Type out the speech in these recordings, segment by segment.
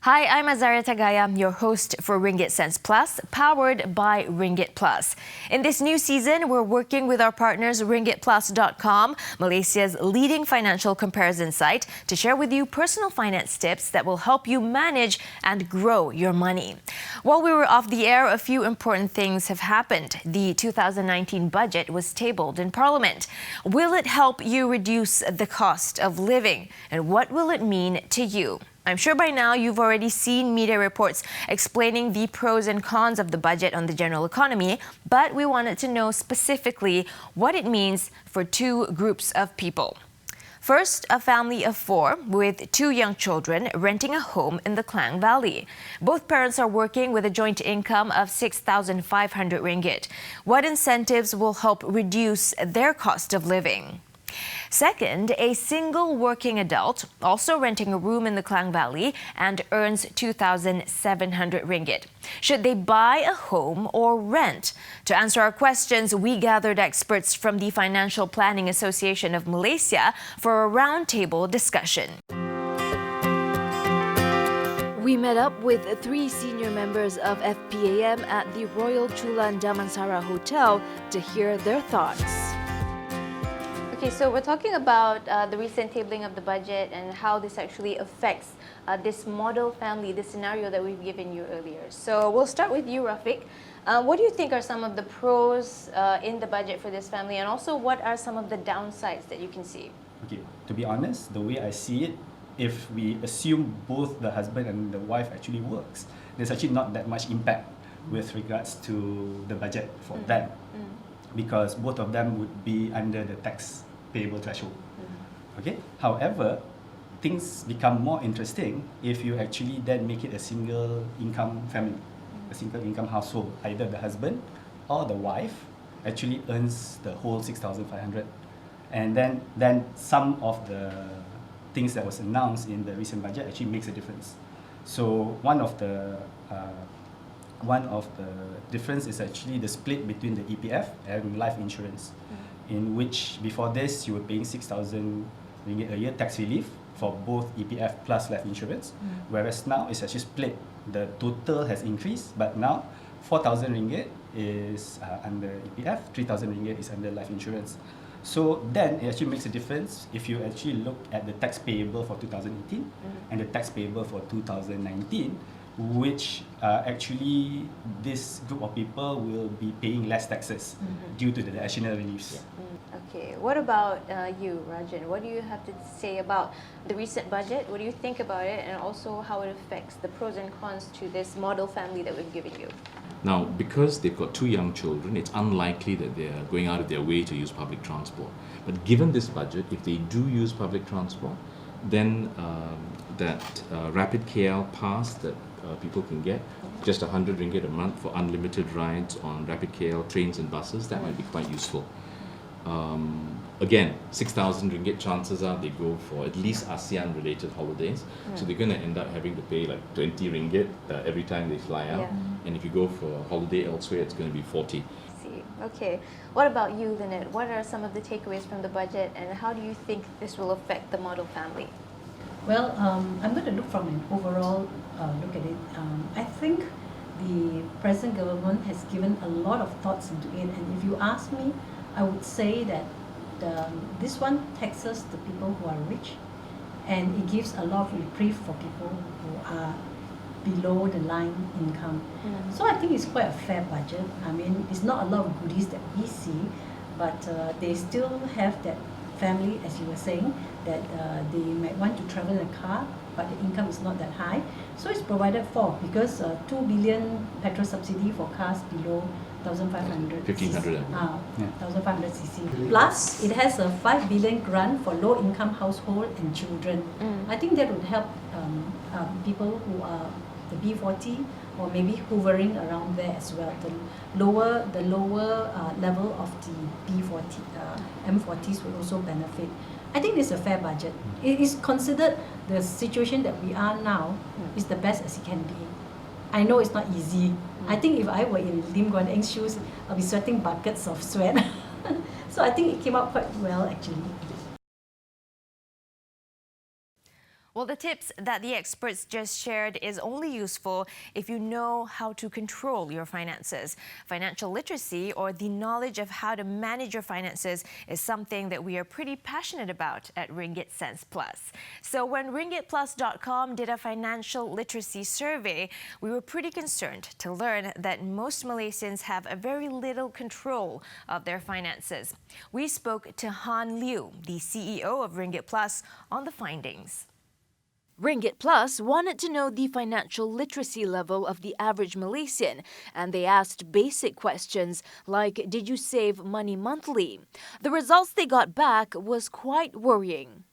Hi, I'm Azaria Tagaya, your host for Ringgit Sense Plus, powered by RinggitPlus. In this new season, we're working with our partners RinggitPlus.com, Malaysia's leading financial comparison site, to share with you personal finance tips that will help you manage and grow your money. While we were off the air, a few important things have happened. The 2019 budget was tabled in Parliament. Will it help you reduce the cost of living? And what will it mean to you? I'm sure by now you've already seen media reports explaining the pros and cons of the budget on the general economy, but we wanted to know specifically what it means for two groups of people. First, a family of four with two young children renting a home in the Klang Valley. Both parents are working with a joint income of 6,500 ringgit. What incentives will help reduce their cost of living? Second, a single working adult also renting a room in the Klang Valley and earns 2,700 ringgit. Should they buy a home or rent? To answer our questions, we gathered experts from the Financial Planning Association of Malaysia for a roundtable discussion. We met up with three senior members of FPAM at the Royal Chulan Damansara Hotel to hear their thoughts. Okay, so we're talking about the recent tabling of the budget and how this actually affects this model family, this scenario that we've given you earlier. So we'll start with you, Rafiq. What do you think are some of the pros in the budget for this family, and also what are some of the downsides that you can see? Okay, to be honest, the way I see it, if we assume both the husband and the wife actually works, there's actually not that much impact with regards to the budget for them, because both of them would be under the tax payable threshold. Okay. However, things become more interesting if you actually then make it a single income family, a single income household. Either the husband or the wife actually earns the whole 6,500, and then some of the things that was announced in the recent budget actually makes a difference. So one of the difference is actually the split between the EPF and life insurance, in which before this you were paying 6,000 ringgit a year tax relief for both EPF plus life insurance, whereas now it's actually split. The total has increased, but now 4,000 ringgit is under EPF, 3,000 ringgit is under life insurance. So then it actually makes a difference if you actually look at the tax payable for 2018 and the tax payable for 2019, which actually this group of people will be paying less taxes due to the additional reliefs. Okay, what about you, Rajan? What do you have to say about the recent budget? What do you think about it, and also how it affects the pros and cons to this model family that we've given you? Now, because they've got two young children, it's unlikely that they're going out of their way to use public transport. But given this budget, if they do use public transport, then that Rapid KL pass that people can get, just 100 ringgit a month for unlimited rides on Rapid KL trains and buses, that might be quite useful. Again, 6,000 ringgit, chances are they go for at least ASEAN related holidays, so they're going to end up having to pay like 20 ringgit every time they fly out, and if you go for a holiday elsewhere, it's going to be 40. Okay, what about you, Lynette? What are some of the takeaways from the budget, and how do you think this will affect the model family? Well, I'm going to look from an overall look at it. I think the present government has given a lot of thoughts into it, and if you ask me, I would say that this one taxes the people who are rich, and it gives a lot of reprieve for people who are below the line income. So I think it's quite a fair budget. I mean, it's not a lot of goodies that we see, but they still have that family, as you were saying, that they might want to travel in a car, but the income is not that high. So it's provided for, because 2 billion petrol subsidy for cars below 1,500 1,500. 1,500 cc. Plus, it has a 5 billion grant for low-income household and children. I think that would help people who are the B40 or maybe hovering around there as well. The lower level of the B40, M40s will also benefit. I think it's a fair budget. It is considered the situation that we are now is the best as it can be. I know it's not easy. I think if I were in Lim Guan Eng's shoes, I'll be sweating buckets of sweat. So I think it came out quite well, actually. Well, the tips that the experts just shared is only useful if you know how to control your finances. Financial literacy, or the knowledge of how to manage your finances, is something that we are pretty passionate about at Ringgit Sense Plus. So when RinggitPlus.com did a financial literacy survey, we were pretty concerned to learn that most Malaysians have a very little control of their finances. We spoke to Han Liu, the CEO of Ringgit Plus, on the findings. Ringgit Plus wanted to know the financial literacy level of the average Malaysian, and they asked basic questions like, did you save money monthly? The results they got back was quite worrying.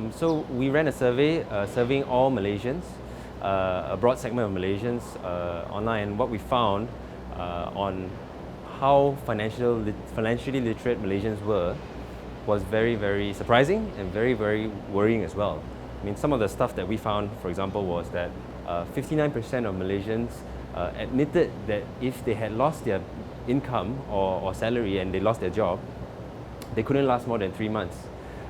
So we ran a survey surveying all Malaysians, a broad segment of Malaysians online, and what we found on how financially literate Malaysians were was very, very surprising and very, very worrying as well. I mean, some of the stuff that we found, for example, was that 59% of Malaysians admitted that if they had lost their income or salary and they lost their job, they couldn't last more than 3 months.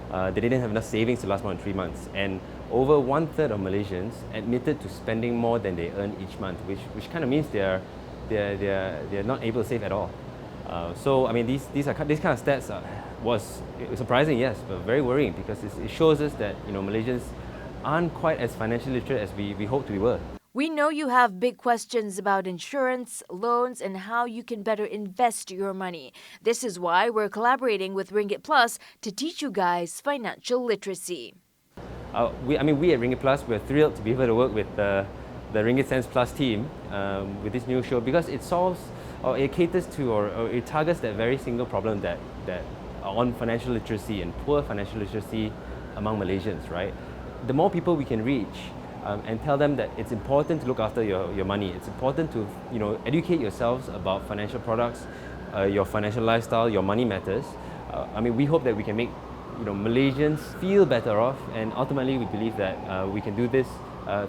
They didn't have enough savings to last more than 3 months. And over 1/3 of Malaysians admitted to spending more than they earn each month, which kind of means they're not able to save at all. So I mean, these kind of stats was surprising, yes, but very worrying, because it shows us that Malaysians aren't quite as financially literate as we hoped we were. We know you have big questions about insurance, loans, and how you can better invest your money. This is why we're collaborating with Ringgit Plus to teach you guys financial literacy. We at Ringgit Plus, we're thrilled to be able to work with the Ringgit Sense Plus team with this new show, because it solves, or it caters to, or it targets that very single problem that on financial literacy and poor financial literacy among Malaysians, right? The more people we can reach and tell them that it's important to look after your money, it's important to educate yourselves about financial products, your financial lifestyle, your money matters. I mean, we hope that we can make Malaysians feel better off, and ultimately we believe that we can do this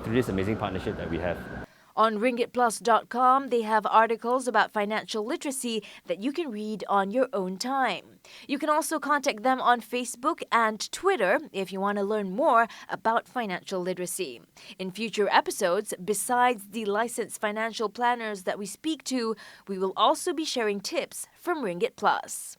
through this amazing partnership that we have. On RinggitPlus.com, they have articles about financial literacy that you can read on your own time. You can also contact them on Facebook and Twitter if you want to learn more about financial literacy. In future episodes, besides the licensed financial planners that we speak to, we will also be sharing tips from Ringgit Plus.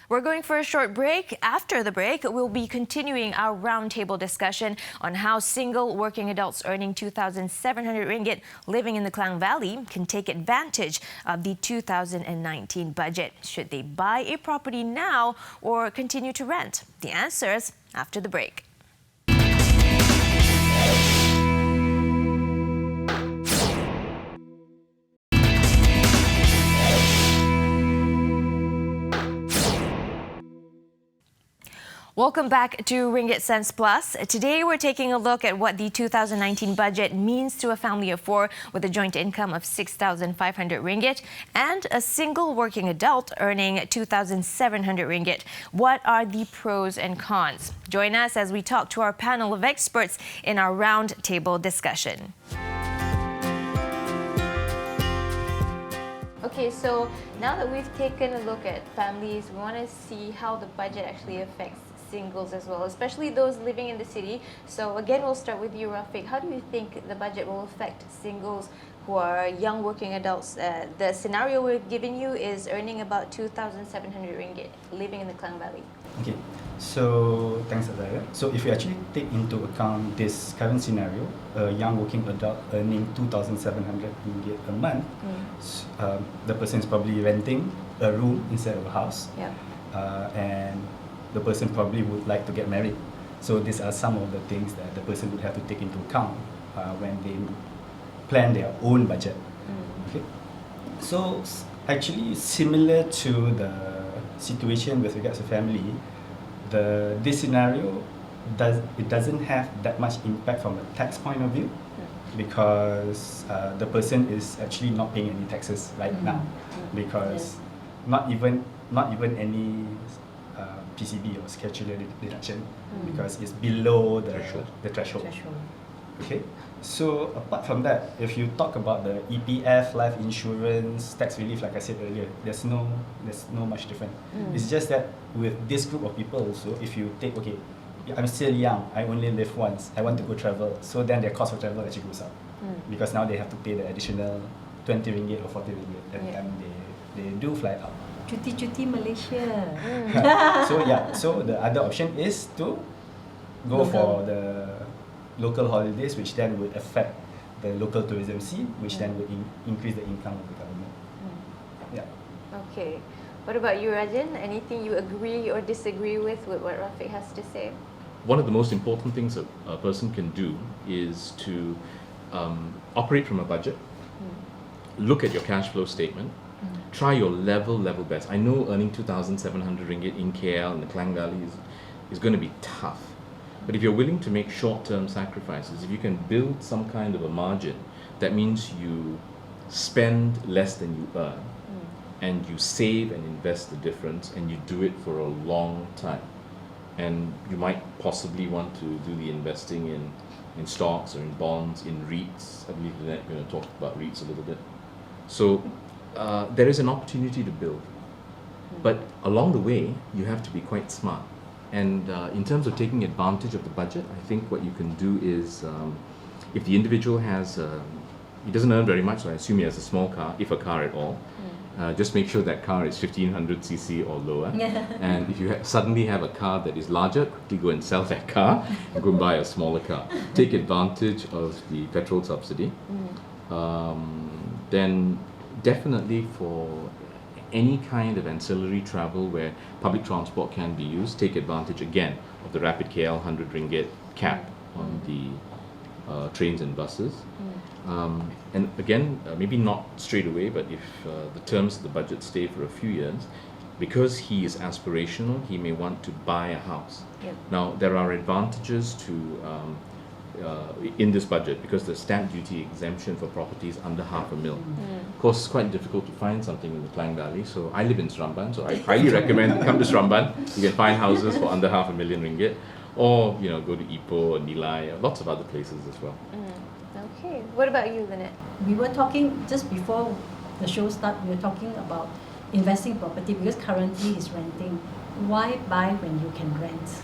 We're going for a short break. After the break, we'll be continuing our roundtable discussion on how single working adults earning 2,700 ringgit living in the Klang Valley can take advantage of the 2019 budget. Should they buy a property now or continue to rent? The answers after the break. Welcome back to Ringgit Sense Plus. Today we're taking a look at what the 2019 budget means to a family of 4 with a joint income of 6,500 ringgit and a single working adult earning 2,700 ringgit. What are the pros and cons? Join us as we talk to our panel of experts in our roundtable discussion. Okay, so now that we've taken a look at families, we want to see how the budget actually affects singles as well, especially those living in the city. So again, we'll start with you, Rafiq. How do you think the budget will affect singles who are young working adults? The scenario we're giving you is earning about 2,700 ringgit living in the Klang Valley. Okay, so thanks, Azaya. So if you actually take into account this current scenario, a young working adult earning 2,700 ringgit a month, the person is probably renting a room instead of a house. Yeah. And the person probably would like to get married. So these are some of the things that the person would have to take into account when they plan their own budget. Okay. So actually similar to the situation with regards to family, this scenario doesn't have that much impact from a tax point of view, because the person is actually not paying any taxes right now, because not even any PCB or schedule deduction, because it's below the threshold. Okay, so apart from that, if you talk about the EPF, life insurance, tax relief, like I said earlier, there's no much different. It's just that with this group of people also, if you take I'm still young, I only live once, I want to go travel. So then their cost of travel actually goes up. Because now they have to pay the additional 20 ringgit or 40 ringgit every time they do fly out. Cuti Malaysia. So the other option is to go for the local holidays, which then would affect the local tourism scene, which then would increase the income of the government. Yeah. Okay. What about you, Rajan? Anything you agree or disagree with what Rafiq has to say? One of the most important things a person can do is to operate from a budget, look at your cash flow statement, try your level best. I know earning 2,700 ringgit in KL and the Klang Valley is going to be tough. But if you're willing to make short-term sacrifices, if you can build some kind of a margin, that means you spend less than you earn, and you save and invest the difference, and you do it for a long time. And you might possibly want to do the investing in stocks or in bonds, in REITs. I believe that we're going to talk about REITs a little bit. So there is an opportunity to build. But along the way, you have to be quite smart. And in terms of taking advantage of the budget, I think what you can do is, if the individual has, he doesn't earn very much, so I assume he has a small car, if a car at all, just make sure that car is 1500cc or lower. And if you suddenly have a car that is larger, quickly go and sell that car and go and buy a smaller car. Take advantage of the petrol subsidy. Then definitely for any kind of ancillary travel where public transport can be used, take advantage again of the Rapid KL 100 ringgit cap on the trains and buses. And again, maybe not straight away, but if the terms of the budget stay for a few years, because he is aspirational, he may want to buy a house. Now, there are advantages to in this budget because the stamp duty exemption for properties under $500,000. Of course, it's quite difficult to find something in the Klang Valley. So I live in Seremban, so I highly recommend come to Seremban. You can find houses for under $500,000 ringgit, or go to Ipoh or Nilai, lots of other places as well. Okay. What about you, Lynette? We were talking just before the show started. We were talking about investing property because currently he's renting. Why buy when you can rent?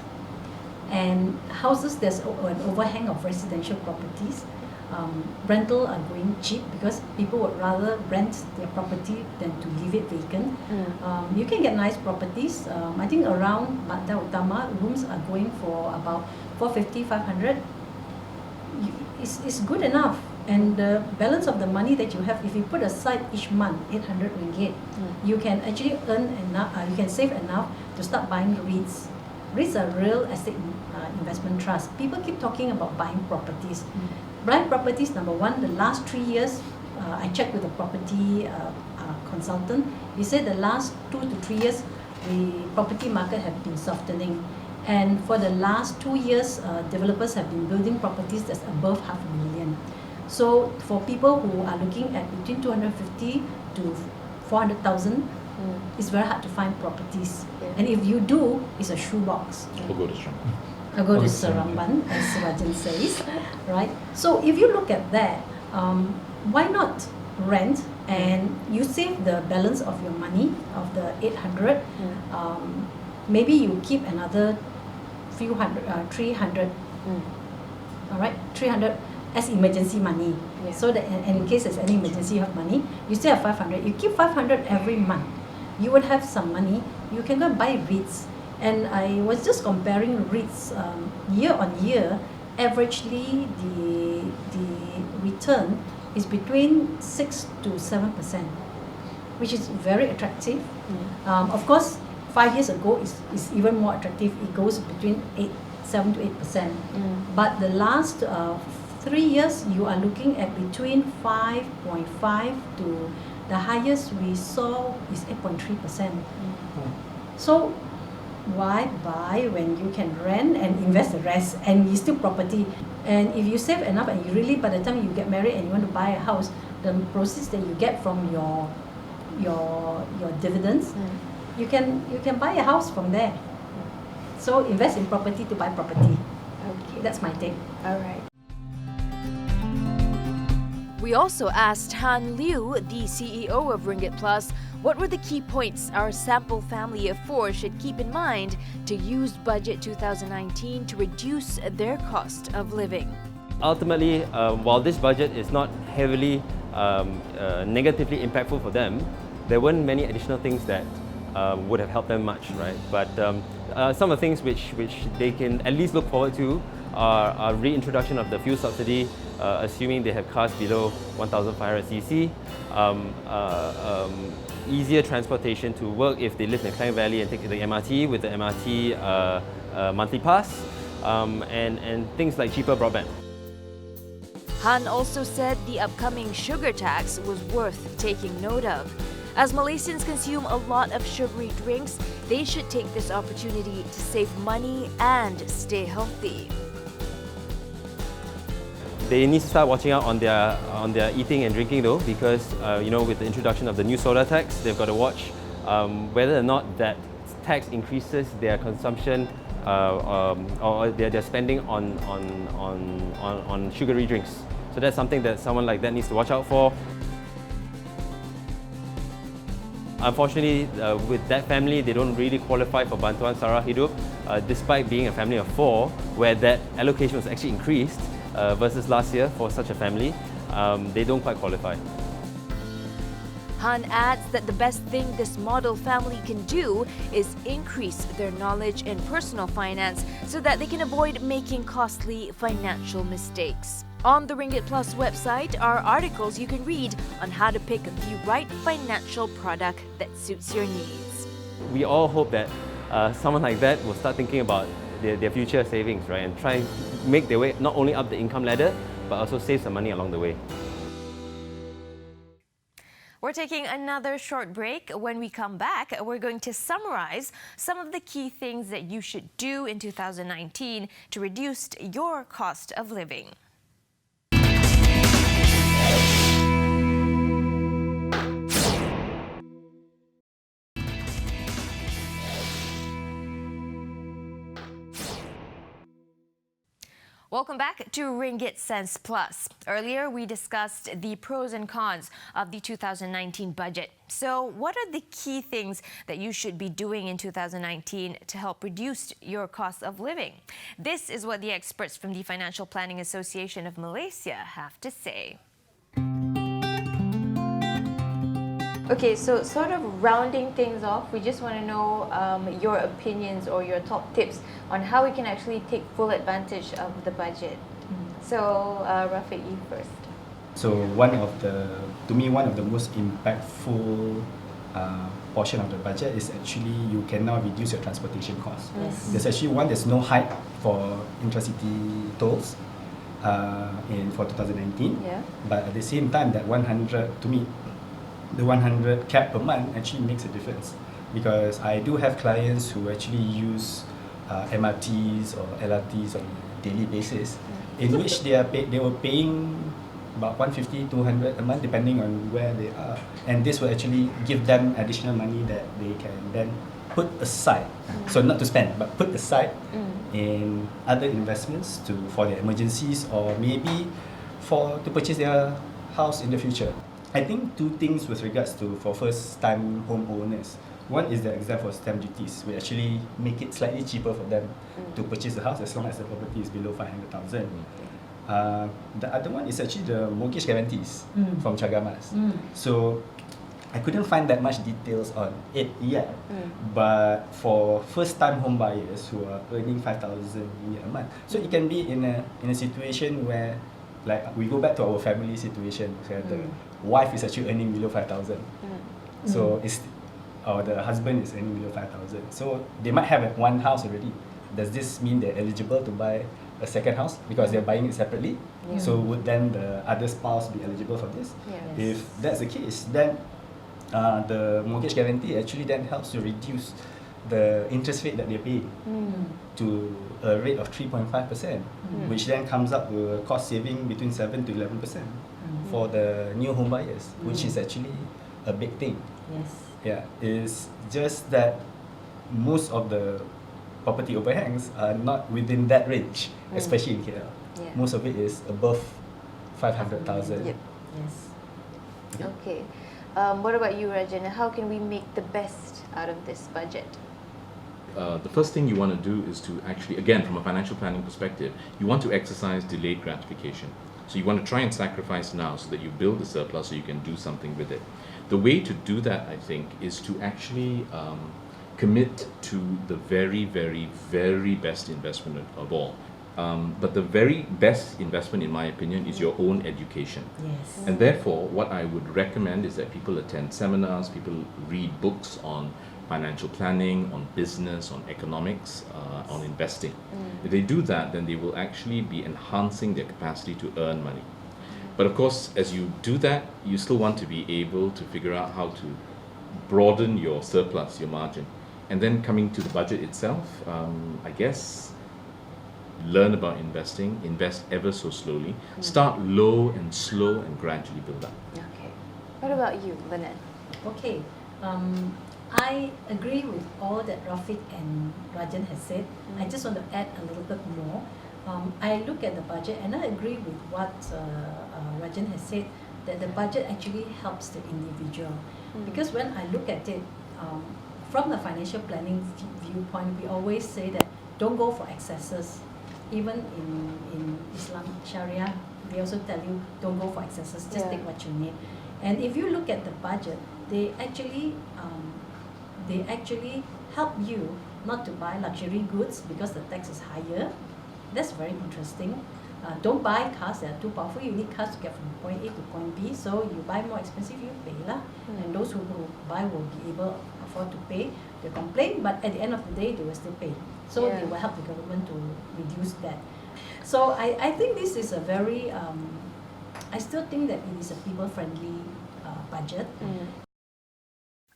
And houses, there's an overhang of residential properties. Rental are going cheap because people would rather rent their property than to leave it vacant. You can get nice properties. I think around Mata Utama, rooms are going for about 450, 500. It's good enough. And the balance of the money that you have, if you put aside each month 800 ringgit, you can actually earn enough, you can save enough to start buying REITs. REITs are real estate investment trust. People keep talking about buying properties. Buying properties, number one, the last 3 years, I checked with a property consultant. He said the last 2 to 3 years, the property market have been softening. And for the last 2 years, developers have been building properties that's above $500,000. So for people who are looking at between 250 to 400,000, it's very hard to find properties. And if you do, it's a shoebox. Or go to Seremban. Or go to Seremban, as Rajan says, right? So if you look at that, why not rent and you save the balance of your money, of the 800, maybe you keep another few hundred, 300, all right, 300 as emergency money. So that and in case there's any emergency you have money, you still have 500. You keep 500 every month. You would have some money. You can go and buy REITs. And I was just comparing REITs year on year. Averagely, the return is between 6 to 7%, which is very attractive. Of course, 5 years ago is even more attractive. It goes between 7 to 8%. But the last 3 years, you are looking at between 5.5 to the highest we saw is 8.3%. So why buy when you can rent and invest the rest and you still property? And if you save enough and you really, by the time you get married and you want to buy a house, the proceeds that you get from your dividends, you can buy a house from there. So invest in property to buy property. Okay. That's my take. All right. We also asked Han Liu, the CEO of RinggitPlus, What were the key points our sample family of 4 should keep in mind to use Budget 2019 to reduce their cost of living? Ultimately, while this budget is not heavily negatively impactful for them, there weren't many additional things that would have helped them much, right? But some of the things which they can at least look forward to are reintroduction of the fuel subsidy, assuming they have cars below 1,500 cc, easier transportation to work if they live in the Klang Valley and take the MRT with the MRT monthly pass, and things like cheaper broadband. Han also said the upcoming sugar tax was worth taking note of. As Malaysians consume a lot of sugary drinks, they should take this opportunity to save money and stay healthy. They need to start watching out on their eating and drinking though, because with the introduction of the new soda tax, they've got to watch whether or not that tax increases their consumption or their spending on sugary drinks. So that's something that someone like that needs to watch out for. Unfortunately, with that family, they don't really qualify for Bantuan Sara Hidup, despite being a family of 4, where that allocation was actually increased versus last year for such a family. They don't quite qualify. Han adds that the best thing this model family can do is increase their knowledge in personal finance so that they can avoid making costly financial mistakes. On the Ringgit Plus website are articles you can read on how to pick the right financial product that suits your needs. We all hope that someone like that will start thinking about their future savings, right, and try and make their way not only up the income ladder, but also save some money along the way. We're taking another short break. When we come back, we're going to summarize some of the key things that you should do in 2019 to reduce your cost of living. Welcome back to Ringgit Sense Plus. Earlier, we discussed the pros and cons of the 2019 budget. So, what are the key things that you should be doing in 2019 to help reduce your cost of living? This is what the experts from the Financial Planning Association of Malaysia have to say. Okay, so sort of rounding things off, we just want to know your opinions or your top tips on how we can actually take full advantage of the budget. So, Rafiq, you first. So to me, one of the most impactful portion of the budget is actually you can now reduce your transportation costs. Yes. There's actually there's no hike for intracity tolls for 2019. Yeah. But at the same time, that 100, to me, the 100 cap per month actually makes a difference, because I do have clients who actually use MRTs or LRTs on a daily basis, in which they were paying about 150, 200 a month depending on where they are, and this will actually give them additional money that they can then put aside, so not to spend but put aside in other investments for their emergencies, or maybe to purchase their house in the future. I think two things with regards to for first-time homeowners. One is the exempt for stamp duties. We actually make it slightly cheaper for them to purchase the house as long as the property is below 500,000. The other one is actually the mortgage guarantees from Cagamas. So I couldn't find that much details on it yet, but for first-time home buyers who are earning 5,000 a month, so it can be in a situation where, like, we go back to our family situation where the wife is actually earning below 5,000. So or the husband is earning below 5,000. So they might have one house already. Does this mean they're eligible to buy a second house because they're buying it separately? So would then the other spouse be eligible for this? If that's the case, then the mortgage guarantee actually then helps to reduce the interest rate that they're paying to a rate of 3.5%, which then comes up with a cost saving between 7 to 11% for the new home buyers, which is actually a big thing. Yes. Yeah, it's just that most of the property overhangs are not within that range, especially in KL. Yeah. Most of it is above 500,000. Yep. Yes. Okay. What about you, Rajan? How can we make the best out of this budget? The first thing you want to do is to actually, again, from a financial planning perspective, you want to exercise delayed gratification. So you want to try and sacrifice now so that you build a surplus so you can do something with it. The way to do that, I think, is to actually commit to the very, very, very best investment of all. But the very best investment, in my opinion, is your own education. Yes. And therefore, what I would recommend is that people attend seminars, people read books on financial planning, on business, on economics, on investing. If they do that, then they will actually be enhancing their capacity to earn money. But of course, as you do that, you still want to be able to figure out how to broaden your surplus, your margin. And then coming to the budget itself, I guess, learn about investing, invest ever so slowly, start low and slow and gradually build up. Okay. What about you, Lynette? Okay. I agree with all that Rafiq and Rajan has said. I just want to add a little bit more. I look at the budget and I agree with what Rajan has said, that the budget actually helps the individual. Because when I look at it, from the financial planning viewpoint, we always say that don't go for excesses. Even in Islam Sharia, they also tell you don't go for excesses, just take what you need. And if you look at the budget, they actually help you not to buy luxury goods because the tax is higher. That's very interesting. Don't buy cars that are too powerful. You need cars to get from point A to point B. So you buy more expensive, you pay lah. And those who buy will be able to afford to pay. They complain, but at the end of the day, they will still pay. So they will help the government to reduce that. So I think this is a very, I still think that it is a people-friendly budget.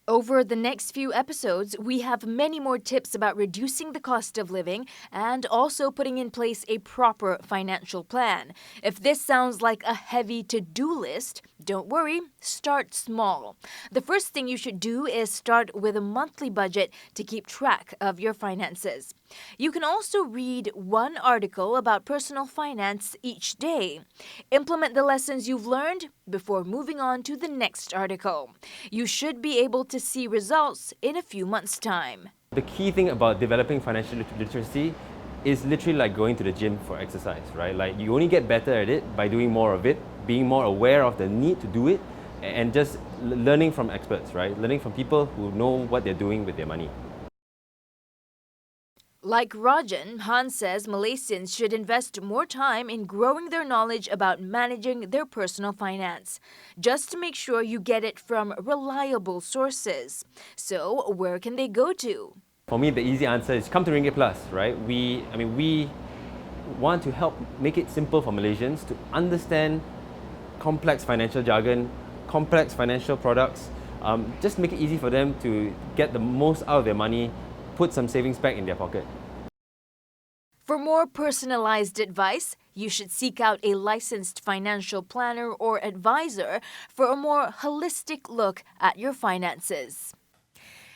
Over the next few episodes, we have many more tips about reducing the cost of living and also putting in place a proper financial plan. If this sounds like a heavy to-do list, don't worry, start small. The first thing you should do is start with a monthly budget to keep track of your finances. You can also read one article about personal finance each day. Implement the lessons you've learned before moving on to the next article. You should be able to see results in a few months' time. The key thing about developing financial literacy is literally like going to the gym for exercise, right? Like you only get better at it by doing more of it, being more aware of the need to do it, and just learning from experts, right? Learning from people who know what they're doing with their money. Like Rajan, Han says Malaysians should invest more time in growing their knowledge about managing their personal finance, just to make sure you get it from reliable sources. So, where can they go to? For me, the easy answer is come to RinggitPlus, right? We want to help make it simple for Malaysians to understand complex financial jargon, complex financial products. Just make it easy for them to get the most out of their money, put some savings back in their pocket. For more personalized advice, you should seek out a licensed financial planner or advisor for a more holistic look at your finances.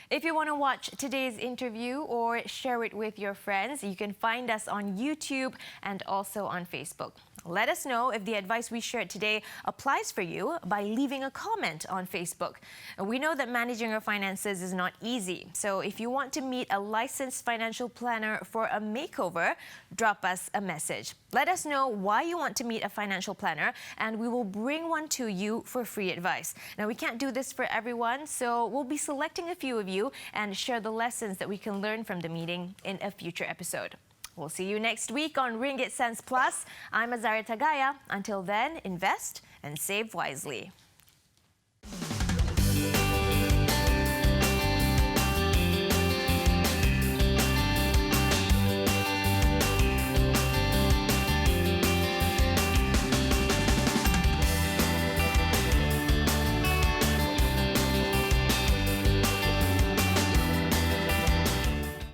If you want to watch today's interview or share it with your friends, you can find us on YouTube and also on Facebook. Let us know if the advice we shared today applies for you by leaving a comment on Facebook. We know that managing your finances is not easy, so if you want to meet a licensed financial planner for a makeover, drop us a message. Let us know why you want to meet a financial planner, and we will bring one to you for free advice. Now, we can't do this for everyone, so we'll be selecting a few of you and share the lessons that we can learn from the meeting in a future episode. We'll see you next week on Ringgit Sense Plus. I'm Azari Tagaya. Until then, invest and save wisely.